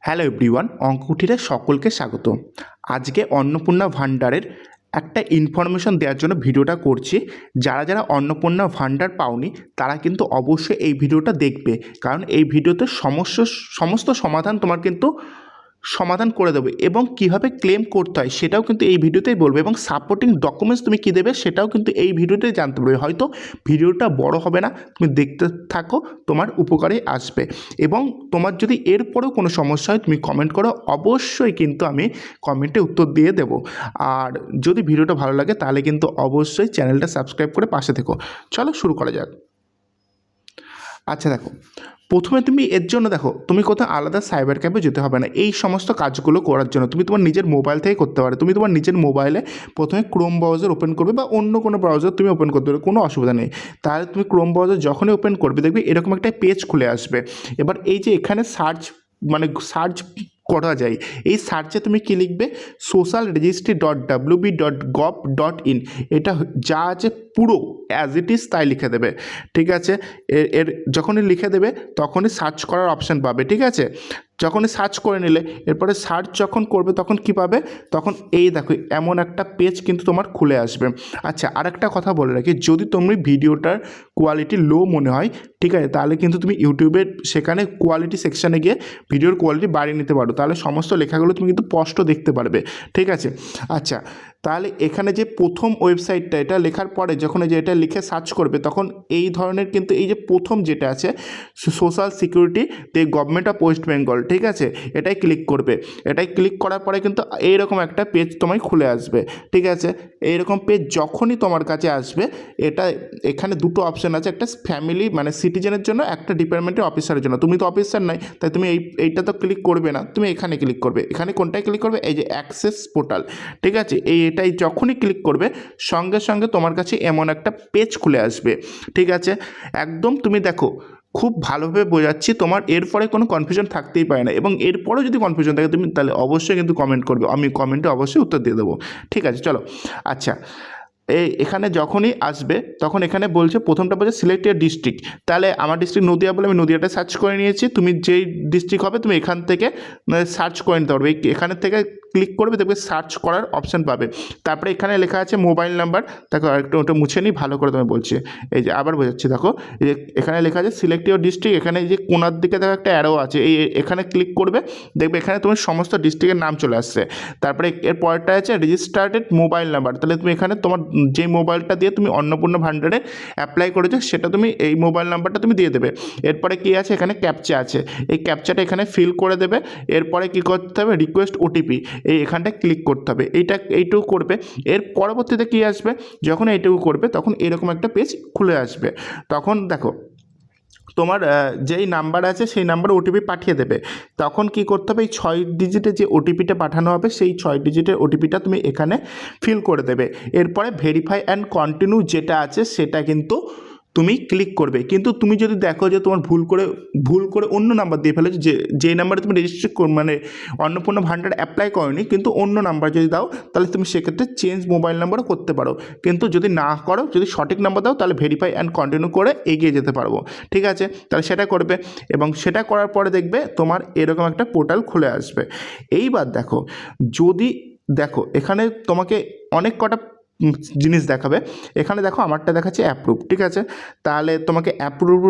Hello everyone, অঙ্ককুঠিরে সকলকে স্বাগত। আজকে অন্নপূর্ণা ভাণ্ডারের একটা ইনফরমেশন দেওয়ার জন্য ভিডিওটা করছি। যারা যারা অন্নপূর্ণা ভাণ্ডার পাওনি তারা কিন্তু অবশ্যই এই ভিডিওটা দেখবে, কারণ এই ভিডিওতে সমস্ত সমাধান তোমার কিন্তু সমাধান করে দেবে এবং কিভাবে ক্লেম করতে হয় সেটাও কিন্তু এই ভিডিওতেই বলবে, এবং সাপোর্টিং ডকুমেন্টস তুমি কী দেবে সেটাও কিন্তু এই ভিডিওতেই জানতে পারবে। হয়তো ভিডিওটা বড় হবে না, তুমি দেখতে থাকো, তোমার উপকারে আসবে। এবং তোমার যদি এরপরেও কোনো সমস্যা হয় তুমি কমেন্ট করো, অবশ্যই কিন্তু আমি কমেন্টে উত্তর দিয়ে দেবো। আর যদি ভিডিওটা ভালো লাগে তাহলে কিন্তু অবশ্যই চ্যানেলটা সাবস্ক্রাইব করে পাশে থেকো। চলো শুরু করা যাক। আচ্ছা দেখো, প্রথমে তুমি এর জন্য দেখো তুমি কোথাও আলাদা সাইবার ক্যাফে যেতে হবে না। এই সমস্ত কাজগুলো করার জন্য তুমি তোমার নিজের মোবাইল থেকে করতে পারো। তুমি তোমার নিজের মোবাইলে প্রথমে ক্রোম ব্রাউজার ওপেন করবে বা অন্য কোনো ব্রাউজার তুমি ওপেন করতে পারবে, কোনো অসুবিধা নেই। তাহলে তুমি ক্রোম ব্রাউজার যখনই ওপেন করবে দেখবে এরকম একটা পেজ খুলে আসবে। এবার এই যে এখানে সার্চ করা যায়, এই সার্চে তুমি কী লিখবে, social registry.wb.gov.in, এটা যা আছে পুরো অ্যাজ ইট ইজ তাই লিখে দেবে। ঠিক আছে, এর যখনই লিখে দেবে তখনই সার্চ করার অপশান পাবে। ঠিক আছে, যখনই সার্চ করে নিলে এরপরে সার্চ যখন করবে তখন কি পাবে, তখন এই দেখো এমন একটা পেজ কিন্তু তোমার খুলে আসবে। আচ্ছা, আরেকটা কথা বলে রাখি, যদি তুমি ভিডিওটার কোয়ালিটি লো মনে হয়, ঠিক আছে, তাহলে কিন্তু তুমি ইউটিউবের সেখানে কোয়ালিটি সেকশানে গিয়ে ভিডিওর কোয়ালিটি বাড়িয়ে নিতে পারো, তাহলে সমস্ত লেখাগুলো তুমি কিন্তু স্পষ্ট দেখতে পারবে। ঠিক আছে, আচ্ছা তাহলে এখানে যে প্রথম ওয়েবসাইটটা, এটা লেখার পরে যখন এই যে এটা লিখে সার্চ করবে তখন এই ধরনের কিন্তু এই যে প্রথম যেটা আছে social security the government of West Bengal, ঠিক আছে, এটাই ক্লিক করবে। এটাই ক্লিক করার পরে কিন্তু এইরকম একটা পেজ তোমায় খুলে আসবে। ঠিক আছে, এইরকম পেজ যখনই তোমার কাছে আসবে, এটা এখানে দুটো অপশান আছে, একটা ফ্যামিলি মানে সিটিজেনের জন্য, একটা ডিপার্টমেন্টের অফিসারের জন্য। তুমি তো অফিসার নাই, তাই তুমি এইটা তো ক্লিক করবে না, তুমি এখানে ক্লিক করবে। এখানে কোনটায় ক্লিক করবে, এই যে অ্যাক্সেস পোর্টাল। ঠিক আছে, এটাই যখনই ক্লিক করবে সঙ্গে সঙ্গে তোমার কাছে এমন একটা পেজ খুলে আসবে। ঠিক আছে, একদম তুমি দেখো খুব ভালোভাবে বোঝাচ্ছি, তোমার এরপরে কোনো কনফিউশন থাকতেই পারে না, এবং এরপরেও যদি কনফিউশন থাকে তুমি তাহলে অবশ্যই কিন্তু কমেন্ট করবে, আমি কমেন্টে অবশ্যই উত্তর দিয়ে দেবো। ঠিক আছে, চলো। আচ্ছা, এখানে যখনই আসবে তখন এখানে বলছে, প্রথমটা বলছে সিলেক্ট ইয়ার ডিস্ট্রিক্ট। তাহলে আমার ডিস্ট্রিক্ট নদিয়া বলে আমি নদিয়াটা সার্চ করে নিয়েছি। তুমি যেই ডিস্ট্রিক্ট হবে তুমি এখান থেকে সার্চ করে নিতে পারবে। এখানের থেকে ক্লিক করবে, দেখবে সার্চ করার অপশান পাবে। তারপরে এখানে লেখা আছে মোবাইল নাম্বার। দেখো আরেকটু ওটা মুছে নিই, ভালো করে তুমি বলছি। এই যে আবার বোঝাচ্ছি, দেখো এই যে এখানে লেখা আছে সিলেক্ট ইউর ডিস্ট্রিক্ট। এখানে এই যে কোনার দিকে দেখো একটা অ্যারো আছে, এখানে ক্লিক করবে, দেখবে এখানে তোমার সমস্ত ডিস্ট্রিক্টের নাম চলে আসছে। তারপরে এর পরেরটা আছে রেজিস্টার্ডেড মোবাইল নাম্বার। তাহলে তুমি এখানে তোমার যে মোবাইলটা দিয়ে তুমি অন্নপূর্ণা ভাণ্ডারে অ্যাপ্লাই করেছো সেটা তুমি এই মোবাইল নাম্বারটা তুমি দিয়ে দেবে। এরপরে কী আছে, এখানে ক্যাপচা আছে, এই ক্যাপচাটা এখানে ফিল করে দেবে। এরপরে কী করতে হবে, রিকোয়েস্ট ওটিপি, এখানটায় ক্লিক করতে হবে। এইটুকু করবে। এর পরবর্তীতে কী আসবে, যখন এইটুকু করবে তখন এরকম একটা পেজ খুলে আসবে। তখন দেখো তোমার যেই নাম্বার আছে সেই নাম্বারে ওটিপি পাঠিয়ে দেবে। তখন কি করতে হবে, এই 6 ডিজিটের যে ওটিপিটা পাঠানো হবে সেই 6 ডিজিটের ওটিপিটা তুমি এখানে ফিল করে দেবে। এরপরে ভেরিফাই অ্যান্ড কন্টিনিউ যেটা আছে সেটা কিন্তু তুমি ক্লিক করবে। কিন্তু তুমি যদি দেখো যে তোমার ভুল করে অন্য নাম্বার দিয়ে ফেলেছো, যে নাম্বারে তুমি রেজিস্ট্রি মানে অন্নপূর্ণা ভাণ্ডার অ্যাপ্লাই করোনি, কিন্তু অন্য নাম্বার যদি দাও তাহলে তুমি সেক্ষেত্রে চেঞ্জ মোবাইল নাম্বারও করতে পারো। কিন্তু যদি না করো, যদি সঠিক নাম্বার দাও তাহলে ভেরিফাই অ্যান্ড কন্টিনিউ করে এগিয়ে যেতে পারবো। ঠিক আছে, তাহলে সেটা করবে, এবং সেটা করার পরে দেখবে তোমার এরকম একটা পোর্টাল খুলে আসবে। এইবার দেখো এখানে তোমাকে অনেক কটা জিনিস দেখাবে। এখানে দেখো আমারটা দেখাচ্ছে অ্যাপ্রুভ। ঠিক আছে, তাহলে তোমাকে অ্যাপ্রুভ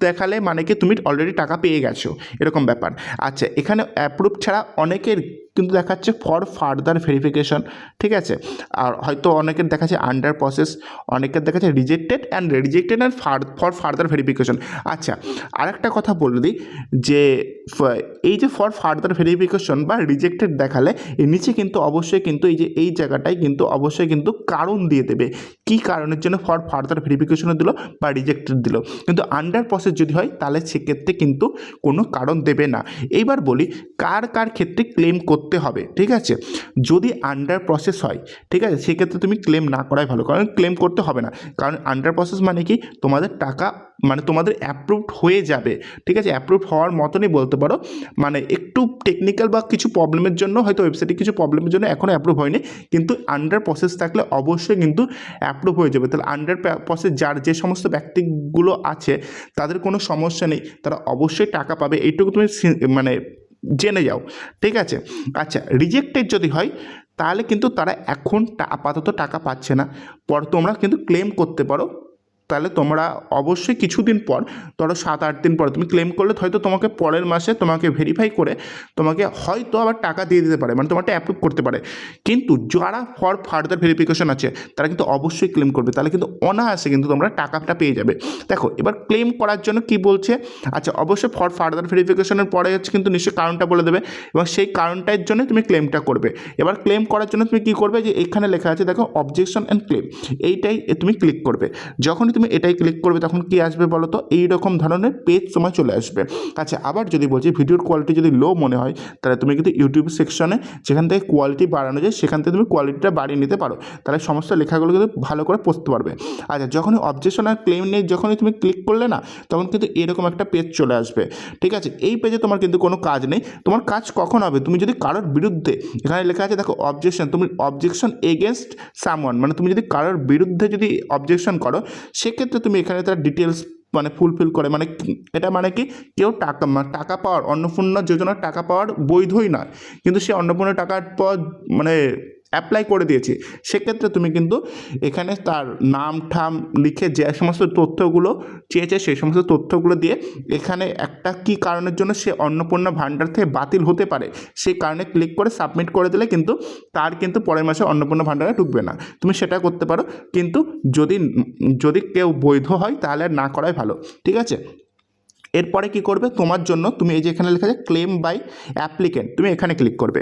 দেখালে মানে কি তুমি অলরেডি টাকা পেয়ে গেছো, এরকম ব্যাপার। আচ্ছা, এখানে অ্যাপ্রুভ ছাড়া অনেকের কিন্তু দেখাচ্ছে ফর ফার্দার ভেরিফিকেশন। ঠিক আছে, আর হয়তো অনেকের দেখাচ্ছে আন্ডার প্রসেস, অনেকের দেখাচ্ছে rejected and for further verification. আচ্ছা, আরেকটা কথা বলে দিই যে এই যে ফর ফার্দার ভেরিফিকেশন বা রিজেক্টেড দেখালে এর নিচে কিন্তু অবশ্যই কিন্তু এই জায়গাটায় কিন্তু অবশ্যই কিন্তু কারণ দিয়ে দেবে, কী কারণের জন্য ফর ফার্দার ভেরিফিকেশনে দিল বা রিজেক্টেড দিল। কিন্তু আন্ডার প্রসেস যদি হয় তাহলে সেক্ষেত্রে কিন্তু কোনো কারণ দেবে না। এইবার বলি কার কার ক্ষেত্রে ক্লেম করতে হবে। ঠিক আছে, যদি আন্ডার প্রসেস হয়, ঠিক আছে, সেক্ষেত্রে তুমি ক্লেম না করাই ভালো, কারণ ক্লেম করতে হবে না। কারণ আন্ডার প্রসেস মানে কি, তোমাদের টাকা মানে তোমাদের অ্যাপ্রুভড হয়ে যাবে। ঠিক আছে, অ্যাপ্রুভ হওয়ার মতনই বলতে পারো, মানে একটু টেকনিক্যাল বা কিছু প্রবলেমের জন্য হয়তো ওয়েবসাইটে কিছু প্রবলেমের জন্য এখনও অ্যাপ্রুভ হয়নি, কিন্তু আন্ডার প্রসেস থাকলে অবশ্যই কিন্তু অ্যাপ্রুভ হয়ে যাবে। তাহলে আন্ডার প্রসেস যার যে সমস্ত ব্যক্তিগুলো আছে তাদের কোনো সমস্যা নেই, তারা অবশ্যই টাকা পাবে। এইটুকু তুমি মানে জেনে যাও, ঠিক আছে। আচ্ছা, রিজেক্টেড যদি হয় তাহলে কিন্তু তারা এখন আপাতত টাকা পাচ্ছে না, পর তোমরা কিন্তু ক্লেম করতে পারো। তাহলে তোমরা অবশ্যই কিছুদিন পর, ধরো 7-8 দিন পর তুমি ক্লেম করলে হয়তো তোমাকে পরের মাসে তোমাকে ভেরিফাই করে তোমাকে হয়তো আবার টাকা দিয়ে দিতে পারে, মানে তোমারটা অ্যাপ্রুভ করতে পারে। কিন্তু যারা ফর ফার্দার ভেরিফিকেশন আছে তারা কিন্তু অবশ্যই ক্লেম করবে, তাহলে কিন্তু অনায়াসে কিন্তু তোমরা টাকাটা পেয়ে যাবে। দেখো এবার ক্লেম করার জন্য কি বলছে, আচ্ছা অবশ্যই ফর ফার্দার ভেরিফিকেশনের পরে হচ্ছে কিন্তু নিশ্চয়ই কারণটা বলে দেবে, এবং সেই কারণটার জন্য তুমি ক্লেমটা করবে। এবার ক্লেম করার জন্য তুমি কী করবে, যে এখানে লেখা আছে দেখো অবজেকশন অ্যান্ড ক্লেম, এইটাই তুমি ক্লিক করবে। যখনই তুমি এটাই ক্লিক করবে তখন কি আসবে বলো তো, এইরকম ধরনের পেজ তোমার চলে আসবে। আচ্ছা, আবার যদি বলছি ভিডিওর কোয়ালিটি যদি লো মনে হয় তাহলে তুমি কিন্তু ইউটিউব সেকশনে যেখান থেকে কোয়ালিটি বাড়ানো যায় সেখান থেকে তুমি কোয়ালিটিটা বাড়িয়ে নিতে পারো, তাহলে সমস্ত লেখাগুলো কিন্তু ভালো করে পড়তে পারবে। আচ্ছা, যখনই অবজেকশন আর ক্লেম নিয়ে যখনই তুমি ক্লিক করলে না, তখন কিন্তু এরকম একটা পেজ চলে আসবে, ঠিক আছে। এই পেজে তোমার কিন্তু কোনো কাজ নেই, তোমার কাজ কখন হবে, তুমি যদি কারোর বিরুদ্ধে, এখানে লেখা আছে দেখো অবজেকশন, তুমি অবজেকশন এগেনস্ট সামওয়ান, মানে তুমি যদি কারোর বিরুদ্ধে যদি অবজেকশন করো সেক্ষেত্রে তুমি এখানে তার ডিটেলস মানে ফুলফিল করে, মানে এটা মানে কি কেউ টাকা পাওয়ার, অন্নপূর্ণা যোজনার টাকা পাওয়ার বৈধই নয়, কিন্তু সে অন্নপূর্ণা টাকার পর মানে অ্যাপ্লাই করে দিয়েছি, সেক্ষেত্রে তুমি কিন্তু এখানে তার নাম ঠাম লিখে যে সমস্ত তথ্যগুলো চেয়েছে সেই সমস্ত তথ্যগুলো দিয়ে এখানে একটা কি কারণের জন্য সে অন্নপূর্ণা ভাণ্ডার থেকে বাতিল হতে পারে সেই কারণে ক্লিক করে সাবমিট করে দিলে কিন্তু তার কিন্তু পরের মাসে অন্নপূর্ণা ভাণ্ডারে ঢুকবে না, তুমি সেটা করতে পারো। কিন্তু যদি কেউ বৈধ হয় তাহলে আর না করাই ভালো, ঠিক আছে। এরপরে কি করবে, তোমার জন্য তুমি এই যে এখানে লেখা আছে ক্লেম বাই অ্যাপ্লিকেন্ট, তুমি এখানে ক্লিক করবে।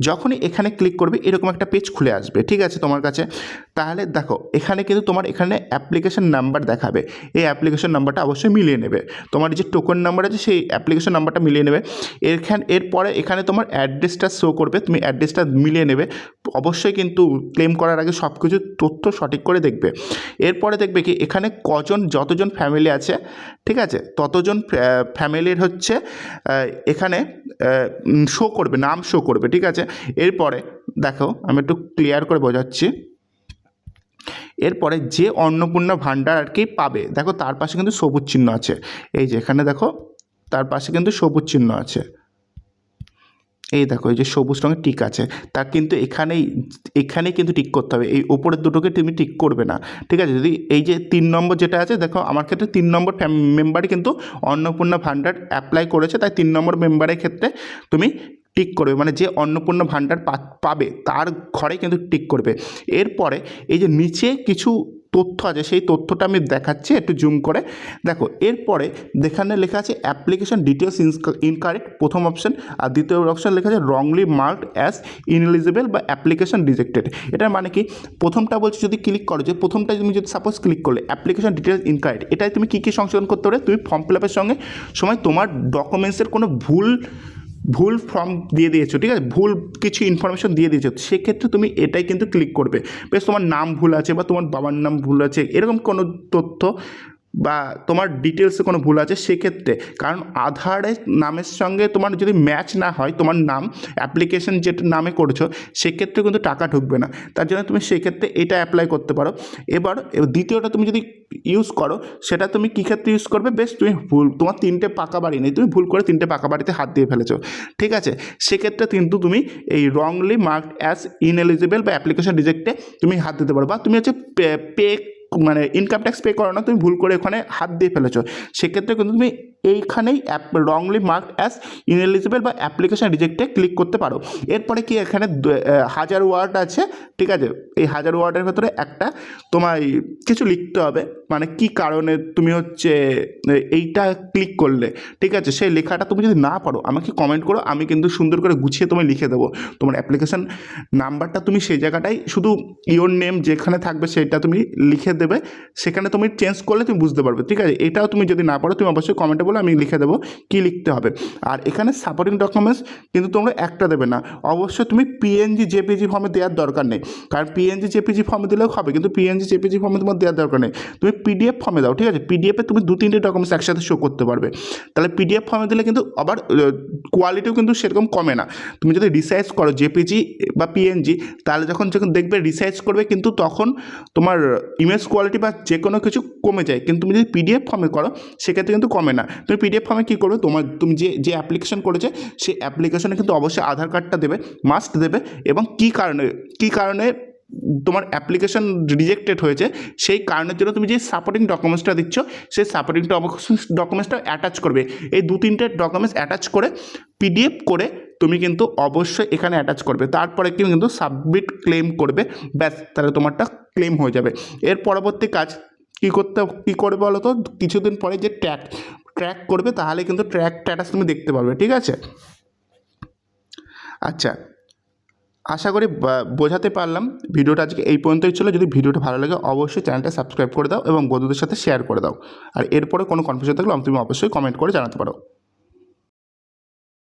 যখনই এখানে ক্লিক করবে এরকম একটা পেজ খুলে আসবে, ঠিক আছে তোমার কাছে। তাহলে দেখো এখানে কিন্তু তোমার এখানে অ্যাপ্লিকেশন নাম্বার দেখাবে, এই অ্যাপ্লিকেশন নাম্বারটা অবশ্যই মিলিয়ে নেবে, তোমার যে টোকন নাম্বার আছে সেই অ্যাপ্লিকেশন নাম্বারটা মিলিয়ে নেবে। এরপরে এখানে তোমার অ্যাড্রেসটা শো করবে, তুমি অ্যাড্রেসটা মিলিয়ে নেবে। অবশ্যই কিন্তু ক্লেম করার আগে সব কিছু তথ্য সঠিক করে দেখবে। এরপরে দেখবে কি এখানে যতজন ফ্যামিলি আছে, ঠিক আছে, ততজন ফ্যামিলির হচ্ছে এখানে শো করবে, নাম শো করবে, ঠিক আছে। এরপরে দেখো আমি একটু ক্লিয়ার করে বোঝাচ্ছি। এরপরে যে অন্নপূর্ণা ভাণ্ডার আর কি পাবে, দেখো তার পাশে কিন্তু সবুজ চিহ্ন আছে, এই যে এখানে দেখো তার পাশে কিন্তু সবুজ চিহ্ন আছে, এই দেখো এই যে সবুজ রঙের টিক আছে, তা কিন্তু এখানেই কিন্তু টিক করতে হবে, এই উপরের দুটোকে তুমি টিক করবে না, ঠিক আছে। যদি এই যে 3 নম্বর যেটা আছে, দেখো আমার ক্ষেত্রে 3 নম্বর মেম্বারই কিন্তু অন্নপূর্ণা ভাণ্ডার অ্যাপ্লাই করেছে, তাই 3 নম্বর মেম্বারের ক্ষেত্রে তুমি টিক করবে, মানে যে অন্নপূর্ণা ভাণ্ডার পাবে তার ঘরে কিন্তু টিক করবে। এরপরে এই যে নিচে কিছু তথ্য আছে সেই তথ্যটা আমি দেখাচ্ছি একটু জুম করে দেখো। এরপরে এখানে লেখা আছে অ্যাপ্লিকেশন ডিটেলস ইনকারেক্ট, প্রথম অপশন, আর দ্বিতীয় অপশন লেখা আছে রংলি মার্কড অ্যাজ ইনএলিজিবল বা অ্যাপ্লিকেশন রিজেক্টেড। এটার মানে কি, প্রথমটা বলছে যদি ক্লিক করো, যে প্রথমটা তুমি যদি সাপোজ ক্লিক করলে অ্যাপ্লিকেশন ডিটেলস ইনকারেক্ট, এটাই তুমি কী কী সংশোধন করতে পারবে, তুমি ফর্ম ফিল আপের সময় তোমার ডকুমেন্টসের কোনো ভুল ফর্ম দিয়ে দিয়েছো, ঠিক আছে, ভুল কিছু ইনফরমেশন দিয়ে দিয়েছো, সেক্ষেত্রে তুমি এটাই কিন্তু ক্লিক করবে। বেশ তোমার নাম ভুল আছে বা তোমার বাবার নাম ভুল আছে, এরকম কোনো তথ্য বা তোমার ডিটেলসে কোনো ভুল আছে সেক্ষেত্রে, কারণ আধারের নামের সঙ্গে তোমার যদি ম্যাচ না হয় তোমার নাম, অ্যাপ্লিকেশন যেটা নামে করেছো সেক্ষেত্রে কিন্তু টাকা ঢুকবে না, তার জন্য তুমি সেক্ষেত্রে এটা অ্যাপ্লাই করতে পারো। এবার দ্বিতীয়টা তুমি যদি ইউজ করো, সেটা তুমি কী ক্ষেত্রে ইউজ করবে, বেশ তুমি তোমার 3টে পাকা বাড়ি নেই, তুমি ভুল করে 3টে পাকা বাড়িতে হাত দিয়ে ফেলেছো, ঠিক আছে, সেক্ষেত্রে কিন্তু তুমি এই রংলি মার্কড অ্যাজ ইনএলিজিবল বা অ্যাপ্লিকেশন রিজেক্টে তুমি হাত দিতে পারো। বা তুমি হচ্ছে মানে ইনকাম ট্যাক্স পে করো না, তুমি ভুল করে ওখানে হাত দিয়ে ফেলেছো, সেক্ষেত্রে কিন্তু তুমি এইখানেই রংলি মার্কড অ্যাজ ইনএলিজিবল বা অ্যাপ্লিকেশন রিজেক্টে ক্লিক করতে পারো। এরপরে কি এখানে 1000 ওয়ার্ড আছে, ঠিক আছে, এই 1000 ওয়ার্ডের ভেতরে একটা তোমায় কিছু লিখতে হবে, মানে কি কারণে তুমি হচ্ছে এইটা ক্লিক করলে, ঠিক আছে, সেই লেখাটা তুমি যদি না পারো আমাকে কমেন্ট করো, আমি কিন্তু সুন্দর করে গুছিয়ে তোমায় লিখে দেবো। তোমার অ্যাপ্লিকেশন নাম্বারটা তুমি সেই জায়গাটাই শুধু ইওর নেম যেখানে থাকবে সেটা তুমি লিখে দেবে, সেখানে তুমি চেঞ্জ করলে তুমি বুঝতে পারবে, ঠিক আছে। এটাও তুমি যদি না পারো তুমি অবশ্যই কমেন্টে বলো, আমি লিখে দেবো কী লিখতে হবে। আর এখানে সাপোর্টিং ডকুমেন্টস কিন্তু তোমরা একটা দেবে না, অবশ্যই তুমি পিএনজি জেপিজি ফর্মে দেওয়ার দরকার নেই, কারণ পিএনজি জেপিজি ফর্মে দিলেও হবে, কিন্তু পিএনজি জেপিজি ফর্মে তোমার দেওয়ার দরকার নেই, তুমি পিডিএফ ফর্মে দাও, ঠিক আছে। পিডিএফে তুমি 2-3টে ডকুমেন্টস একসাথে শো করতে পারবে, তাহলে পিডিএফ ফর্মে দিলে কিন্তু আবার কোয়ালিটিও কিন্তু সেরকম কমে না। তুমি যদি রিসাইজ করো জেপিজি বা পিএনজি, তাহলে যখন দেখবে রিসাইজ করবে কিন্তু তখন তোমার ইমেজ ইমেজ কোয়ালিটি বা যে কোনো কিছু কমে যায়, কিন্তু তুমি যদি পিডিএফ ফর্মে করো সেক্ষেত্রে কিন্তু কমে না। তুমি পিডিএফ ফর্মে কী করবে, তুমি যে অ্যাপ্লিকেশন করেছে সেই অ্যাপ্লিকেশনে কিন্তু অবশ্যই আধার কার্ডটা দেবে, মাস্ট দেবে, এবং কী কারণে তোমার অ্যাপ্লিকেশন রিজেক্টেড হয়েছে সেই কারণের জন্য তুমি যে সাপোর্টিং ডকুমেন্টসটা দিচ্ছ সেই সাপোর্টিং ডকুমেন্টসটা অ্যাটাচ করবে। এই 2-3টে ডকুমেন্টস অ্যাটাচ করে পিডিএফ করে তুমি কিন্তু অবশ্যই এখানে অ্যাটাচ করবে, তারপরে কিন্তু সাবমিট ক্লেম করবে, ব্যাস তাহলে তোমারটা ক্লেম হয়ে যাবে। এর পরবর্তী কাজ কী করবে বলো তো, কিছুদিন পরে যে ট্র্যাক করবে, তাহলে কিন্তু ট্র্যাক স্ট্যাটাস তুমি দেখতে পারবে, ঠিক আছে। আচ্ছা, আশা করি বোঝাতে পারলাম। ভিডিওটা আজকে এই পর্যন্তই ছিল। যদি ভিডিওটা ভালো লাগে অবশ্যই চ্যানেলটা সাবস্ক্রাইব করে দাও এবং বন্ধুদের সাথে শেয়ার করে দাও। আর এরপরে কোনো কনফিউশন থাকলে তুমি অবশ্যই কমেন্ট করে জানাতে পারো।